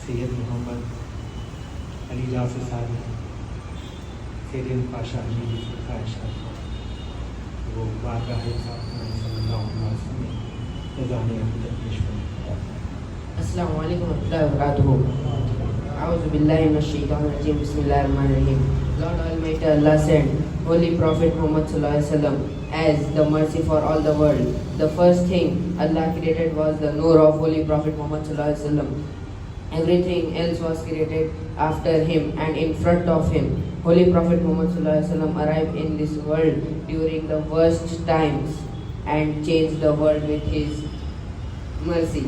सैयद मोहम्मद अली जाफर साहब सैयद पाशा अली ख्वाहिशा वो बारगाह सल्लल्लाहु अलैहि वसल्लम में नज़ाने अक़ीदत पेश करें। अस्सलामु अलैकुम वरहमतुल्लाहि वबरकातुहू। A'udhu billahi minash shaitanir rajim. Bismillahir rahmanir rahim. Lord Almighty Allah sent Holy Prophet Muhammad sallallahu alaihi wasallam as the mercy for all the world. The first thing Allah created was the nur of Holy Prophet Muhammad sallallahu alaihi wasallam. Everything else was created after him and in front of him. Holy Prophet Muhammad sallallahu alaihi wasallam arrived in this world during the worst times and changed the world with his mercy.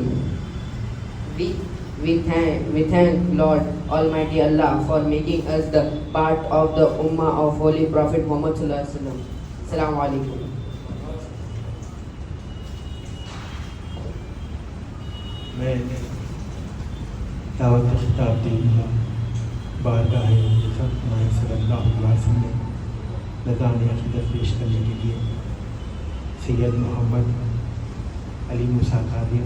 We thank Lord Almighty Allah for making us the part of the Ummah of Holy Prophet Muhammad sallallahu alaihi wasallam. Assalamu alaikum. मैं दावत खिताब दी बारगाह सल्लल्लाहु अलैहि वसल्लम में नज़ाने अक़ीदत पेश करने के लिए सैयद मोहम्मद अली मूसा कादिर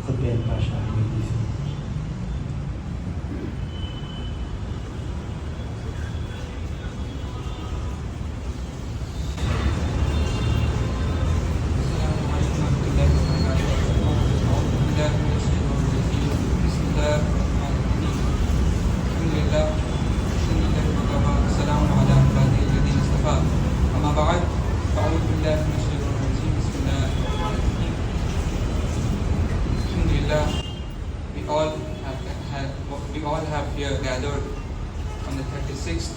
खुतबे पाशा अली से We all have here gathered on the 36th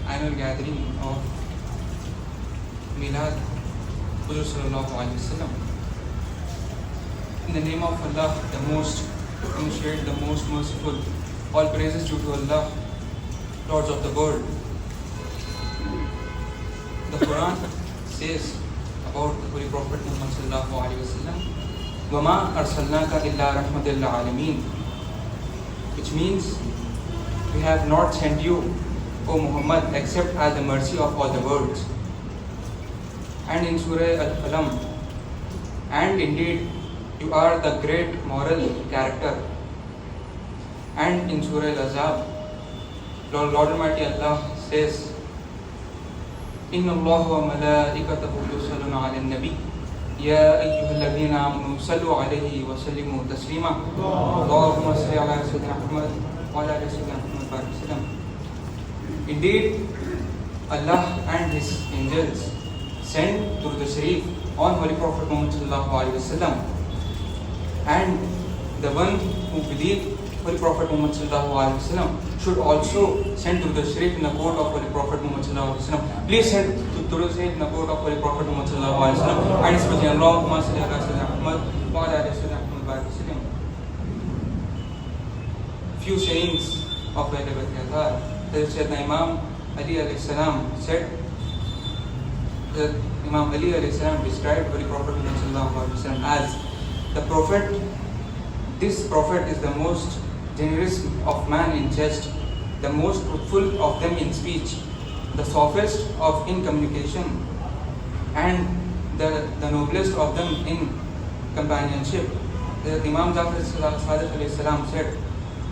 annual gathering of Milad Huzur Sallallahu Alaihi Wasallam. In the name of Allah, the most initiate, the most merciful, all praises due to Allah, Lords of the world. The Quran says about the Holy Prophet Muhammad Sallallahu Alaihi Wasallam, وَمَا أَرْسَلْنَاكَ إِلَّا رَحْمَةً لِلْعَالَمِينَ, which means we have not sent you, O Muhammad, except as the mercy of all the worlds. And in Surah Al-Qalam, and indeed you are the great moral character. And in Surah Al-Ahzab, Lord Almighty Allah says, إِنَّ اللَّهَ وَمَلَائِكَتَهُ يُصَلُّونَ عَلَى النَّبِيِّ يا أيها الذين آمنوا صلوا عليه وسلموا تسليما اللهم صل على سيدنا محمد وعلى آل سيدنا محمد بارك وسلم. Indeed, Allah and His angels sent through the Sharif on Holy Prophet Muhammad sallallahu alaihi wasallam, and the one who believe Holy Prophet Muhammad sallallahu alaihi wasallam should also send through the Sharif in the court of Holy Prophet Muhammad sallallahu alaihi wasallam. Please send through the Sharif in the court of Holy Prophet Muhammad sallallahu alaihi wasallam, and especially Allahumma salli ala sayyidina Muhammad wa ala ali sayyidina Muhammad barik wasallam. Few sayings of the Azhar. Sayyidina Imam Ali alayhi salam said that Imam Ali alayhi salam described Holy Prophet Muhammad sallallahu alaihi wasallam as the prophet. This prophet is the most generous of man in jest, the most truthful of them in speech, the softest of in communication, and the noblest of them in companionship. The Imam Jafar Sadiq alayhi salam said,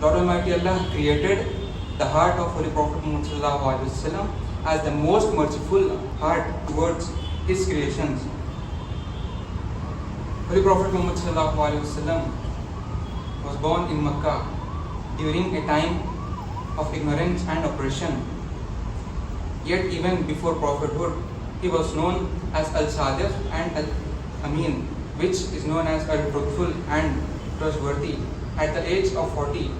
Lord Almighty Allah created the heart of Holy Prophet Muhammad sallallahu alaihi wasallam as the most merciful heart towards His creations. Holy Prophet Muhammad sallallahu alaihi wasallam was born in Makkah during a time of ignorance and oppression. Yet even before prophethood, he was known as Al-Sadiq and Al-Amin, which is known as Al-Truthful and Trustworthy. At the age of 40,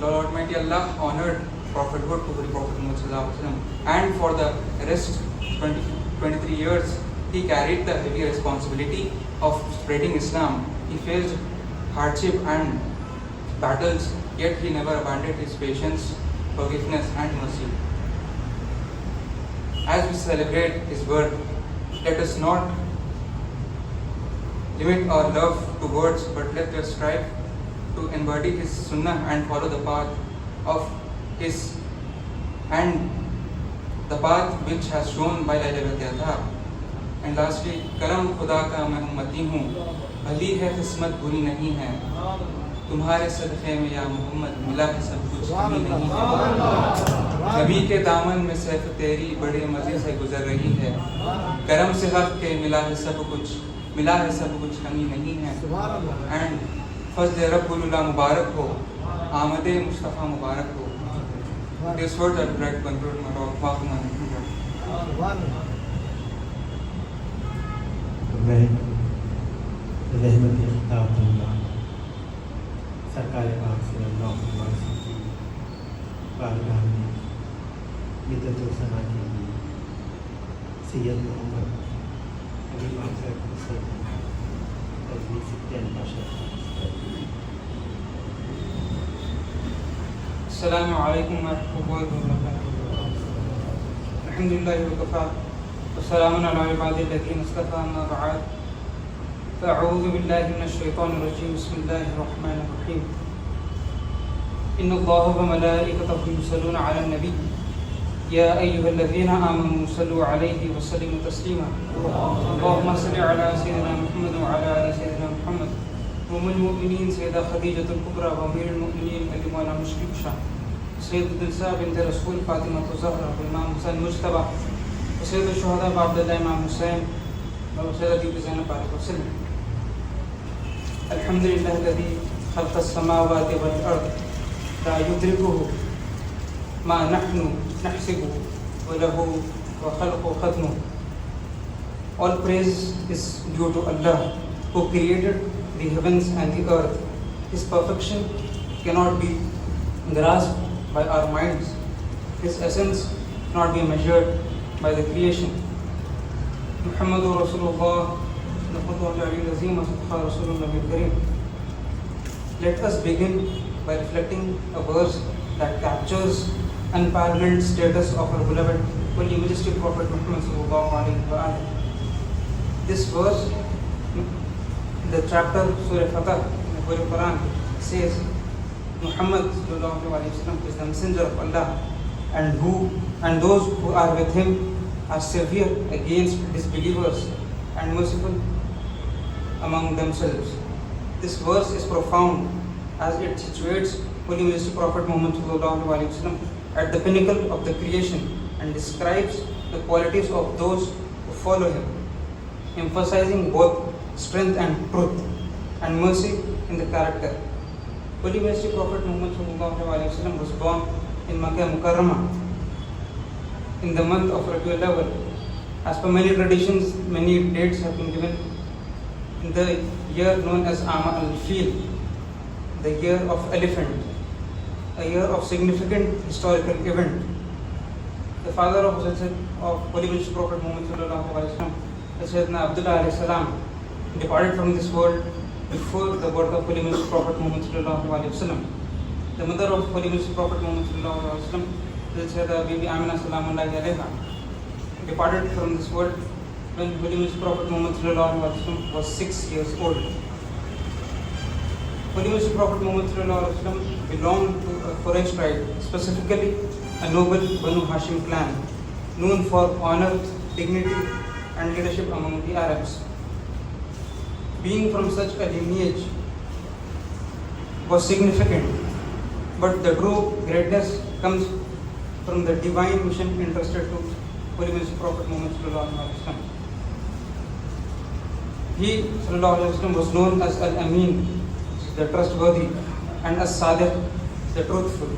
Lord Almighty Allah honored prophethood to Holy Prophet Muhammad sallallahu alaihi wasallam, and for the rest 23 years, he carried the heavy responsibility of spreading Islam. He faced hardship and battles, yet he never abandoned his patience, forgiveness and mercy. As we celebrate his birth, let us not limit our love to words, but let us strive to embody his sunnah and follow the path of his and the path which has shown by Al-Azhar. And lastly, करम खुदा का मैं उम्मती हूँ, भली है किस्मत बुरी नहीं है. तुम्हारे सदक़े में या मोहम्मद मिला है सब कुछ, कमी नहीं है। नबी के दामन में सैफ तेरी बड़े मज़े से गुजर रही है। करम से हक़ के मिला है सब कुछ, मिला है सब कुछ, कमी नहीं है। एंड फज़ल रब्बुल मुबारक हो, आमद मुस्तफ़ा मुबारक हो। This word I would like to conclude my talk. मैं रहमत खिताब दूँगा सरकार पाक सल्लल्लाहु अलैहि वसल्लम की बारगाह में बिदअत व सना के लिए सैयद मोहम्मद अली महमूद से तजवीज़ सित्तैन पाशा। अस्सलामु अलैकुम व रहमतुल्लाहि व बरकातुहू। अल्हम्दुलिल्लाहि व कफ़ा व सलामुन अला इबादिल्लज़ीना इस्तफ़ा, अम्मा बअद। फ़अऊज़ु बिल्लाहि मिनश शैतानिर रजीम। बिस्मिल्लाहिर रहमानिर रहीम। इन्नल्लाहा व मलाइकतहु युसल्लूना अलन नबी या अय्युहल्लज़ीना आमनू सल्लू अलैहि व सल्लिमू तस्लीमा। अल्लाहुम्मा सल्लि अला सय्यिदिना मुहम्मद व अला आलि सय्यिदिना मुहम्मद। उम्मुल मुमिनीन सैयदा खदीजतुल कुबरा व अमीरुल मुमिनीन अली मौला मुश्किल शाह सैयद दिलसा बिन्त रसूल फातिमा ज़हरा व इमाम हुसैन मुज्तबा व सैयद शुहदा व अब्दुल्लाह इमाम हुसैन व सैयदा बीबी ज़ैनब बारिक वसल्लम। अल्हम्दुलिल्लाहिल्लज़ी खलक़स समावाति वल अर्द ला युद्रिकुहु मा नहनु नहसिबु व लहु व खल्क़ु ख़त्मु। All praise is due to Allah who created the heavens and the earth. His perfection cannot be grasped by our minds. His essence cannot be measured by the creation. Muhammadur Rasulullah, let us begin by reflecting a verse that captures unparalleled status of our beloved, holy, majestic Prophet Muhammad sallallahu alaihi wasallam. This verse, the chapter Surah Fatah in the Holy Quran, says Muhammad sallallahu alaihi wasallam is the messenger of Allah, and those who are with him are severe against disbelievers and merciful among themselves. This verse is profound as it situates Holy Majesty Prophet Muhammad sallallahu alaihi wasallam at the pinnacle of the creation and describes the qualities of those who follow him, emphasizing both strength and truth and mercy in the character. Holy Majesty Prophet Muhammad sallallahu alaihi wasallam was born in Makkah Mukarramah in the month of Rabiul Awwal. As per many traditions, many dates have been given in the year known as Ama al-Fil, the year of elephant, a year of significant historical event. The father of Holy Majesty Prophet Muhammad sallallahu alaihi wasallam, Sayyidina Abdullah alayhi salam, departed from this world before the birth of Holy Majesty Prophet Muhammad sallallahu alaihi wasallam. The mother of Holy Majesty Prophet Muhammad sallallahu alaihi wasallam, Sayyida Bibi Amina salamullahi alayha, departed from this world when Holy Majesty Prophet Muhammad sallallahu alaihi wasallam was 6 years old. Holy Majesty Prophet Muhammad sallallahu alaihi wasallam belonged to a Quraysh tribe, specifically a noble Banu Hashim clan, known for honor, dignity, and leadership among the Arabs. Being from such a lineage was significant, but the true greatness comes from the divine mission entrusted to Holy Majesty Prophet Muhammad sallallahu alaihi wasallam. He sallallahu alaihi wasallam was known as Al-Amin, the trustworthy, and as Sadiq, the truthful,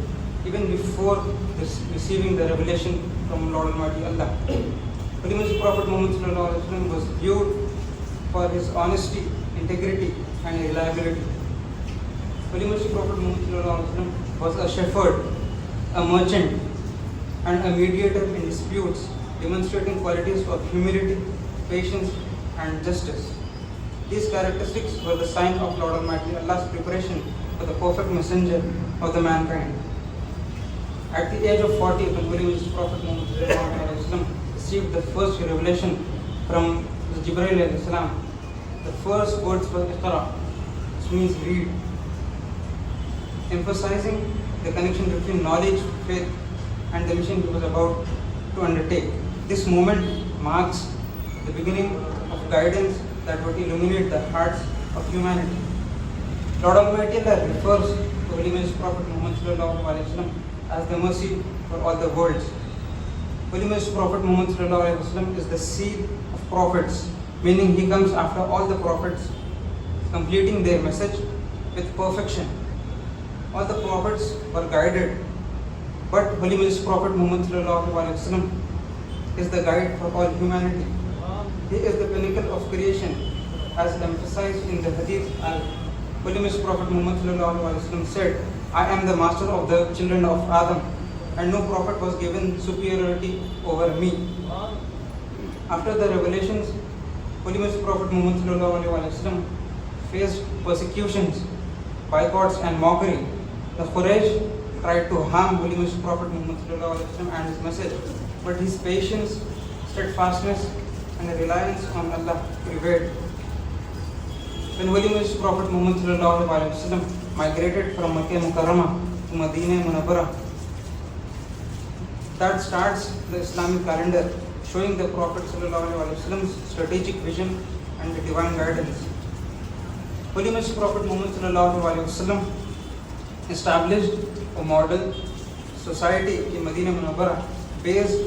even before receiving the revelation from Lord Almighty Allah. Holy Majesty Prophet Muhammad sallallahu alaihi wasallam was viewed for his honesty, integrity, and reliability. Holy Majesty Prophet Muhammad sallallahu alaihi wasallam was a shepherd, a merchant, and a mediator in disputes, demonstrating qualities of humility, patience, and justice. These characteristics were the sign of Lord Almighty Allah's preparation for the perfect messenger of the mankind. At the age of 40, when Holy Majesty Prophet Muhammad sallallahu alaihi wasallam received the first revelation from Jibreel alayhi salam, the first words were Iqra, which means read, emphasizing the connection between knowledge, faith, and the mission he was about to undertake. This moment marks the beginning of guidance that would illuminate the hearts of humanity. Lord Almighty Allah refers to Holy Majesty Prophet Muhammad sallallahu alaihi wasallam as the mercy for all the worlds. Holy Majesty Prophet Muhammad sallallahu alaihi wasallam is the seed of prophets, meaning he comes after all the prophets, completing their message with perfection. All the prophets were guided, but Holy Majesty Prophet Muhammad sallallahu alaihi wasallam is the guide for all humanity. He is the pinnacle of creation, as emphasized in the hadith. Holy Majesty Prophet Muhammad sallallahu alaihi wasallam said, "I am the master of the children of Adam, and no prophet was given superiority over me." After the revelations, Holy Majesty Prophet Muhammad sallallahu alaihi wasallam faced persecutions, boycotts, and mockery. The Quraysh tried to harm Holy Majesty Prophet Muhammad sallallahu alaihi wasallam and his message, but his patience, steadfastness, and reliance on Allah prevailed. When Holy Majesty Prophet Muhammad sallallahu alaihi wasallam migrated from Makkah Mukarramah to Medina Munawwarah, that starts the Islamic calendar, showing the Prophet sallallahu alaihi wasallam's strategic vision and the divine guidance. Holy Majesty Prophet Muhammad sallallahu alaihi wasallam established a model society in Medina Munawwarah based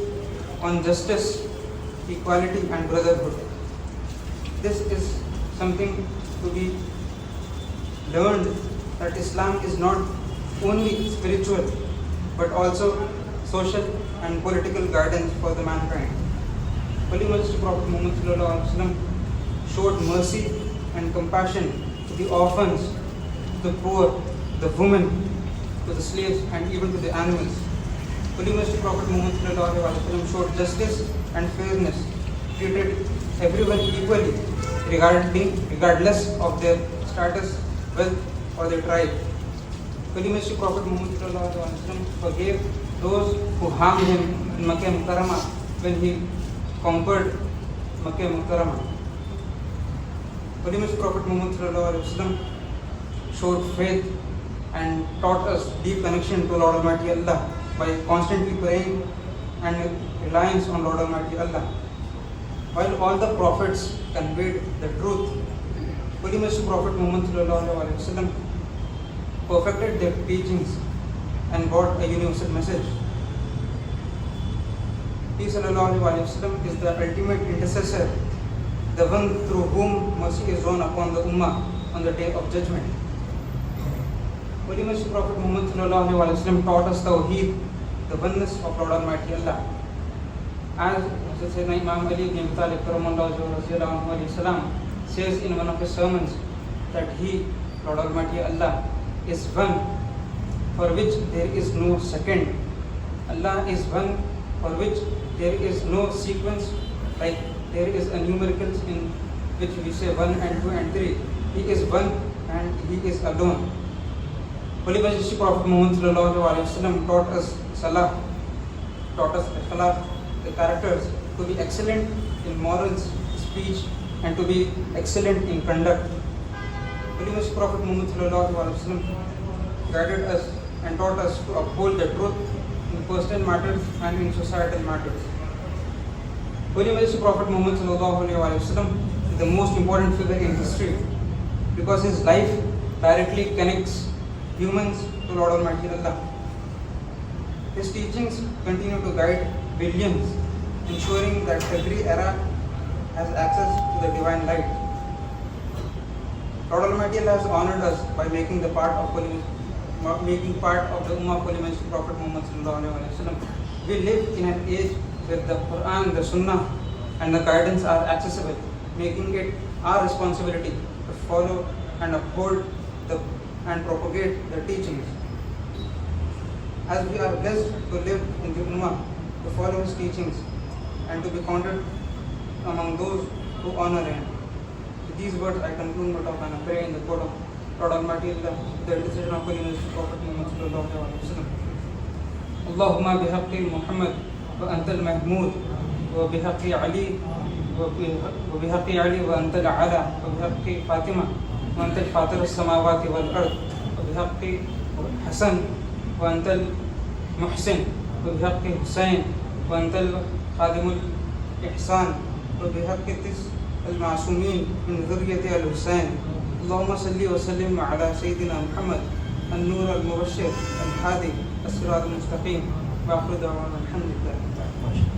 on justice, equality, and brotherhood. This is something to be learned, that Islam is not only spiritual but also social and political guidance for the mankind. Holy Majesty Prophet Muhammad sallallahu alaihi wasallam showed mercy and compassion to the orphans, to the poor, the women, to the slaves, and even to the animals. Holy Majesty Prophet Muhammad sallallahu alaihi wasallam showed justice and fairness, treated everyone equally, regardless of their status, wealth, or their tribe. Holy Majesty Prophet Muhammad sallallahu alaihi wasallam forgave those who harmed him in Makkah Mukarramah when he conquered Makkah Mukarramah. Holy Majesty Prophet Muhammad sallallahu alaihi wasallam showed faith and taught us deep connection to Lord Almighty Allah by constantly praying and reliance on Lord Almighty Allah. While all the prophets conveyed the truth, Holy Majesty Prophet Muhammad sallallahu alaihi wasallam perfected their teachings and brought a universal message. He sallallahu alaihi wasallam is the ultimate intercessor, the one through whom mercy is drawn upon the Ummah on the day of judgment. Holy Majesty Prophet Muhammad sallallahu alaihi wasallam taught us Tawheed, the oneness of Lord Almighty Allah. As Sayyidina Imam Ali ibn Abi Talib karamallahu salam says in one of his sermons, that he, Lord Almighty Allah, is one for which there is no second. Allah is one for which there is no sequence, like there is a numericals in which we say 1 and 2 and 3. He is one and He is alone. Holy Majesty Prophet Muhammad sallallahu alaihi wasallam taught us Salah, taught us Akhlaq, the characters, to be excellent in morals, speech, and to be excellent in conduct. Holy Majesty Prophet Muhammad sallallahu alaihi wasallam guided us and taught us to uphold the truth in personal matters and in societal matters. Holy Majesty Prophet Muhammad sallallahu alaihi wasallam is the most important figure in history because his life directly connects humans to Lord Almighty Allah. His teachings continue to guide billions, ensuring that every era has access to the divine light. Lord Almighty Allah has honored us by making part of the Ummah of Holy Majesty Prophet Muhammad sallallahu alaihi wasallam. We live in an age where the Quran, the Sunnah, and the guidance are accessible, making it our responsibility to follow and uphold and propagate the teachings. As we are blessed to live in the Ummah, to follow his teachings, and to be counted among those who honor him. With these words, I conclude my talk and I pray in the court of Lord Almighty Allah, the intercession of Holy Majesty Prophet Muhammad sallallahu alaihi wasallam. Allahumma bihaqqi Muhammad wa antal Mahmud wa bihaqqi Ali wa bihaqqi Ali wa antal Ala wa bihaqqi Fatima wa antal Fatir as-samawati wal ard wa bihaqqi Hasan wa antal Muhsin wa bihaqqi Hussain wa antal Khadimul Ihsan wa bihaqqi Tis al-Ma'sumin min dhurriyyati al-Hussain اللهم صل وسلم على سيدنا محمد النور المبشر الهادي الصراط المستقيم وآخر دعوانا الحمد لله.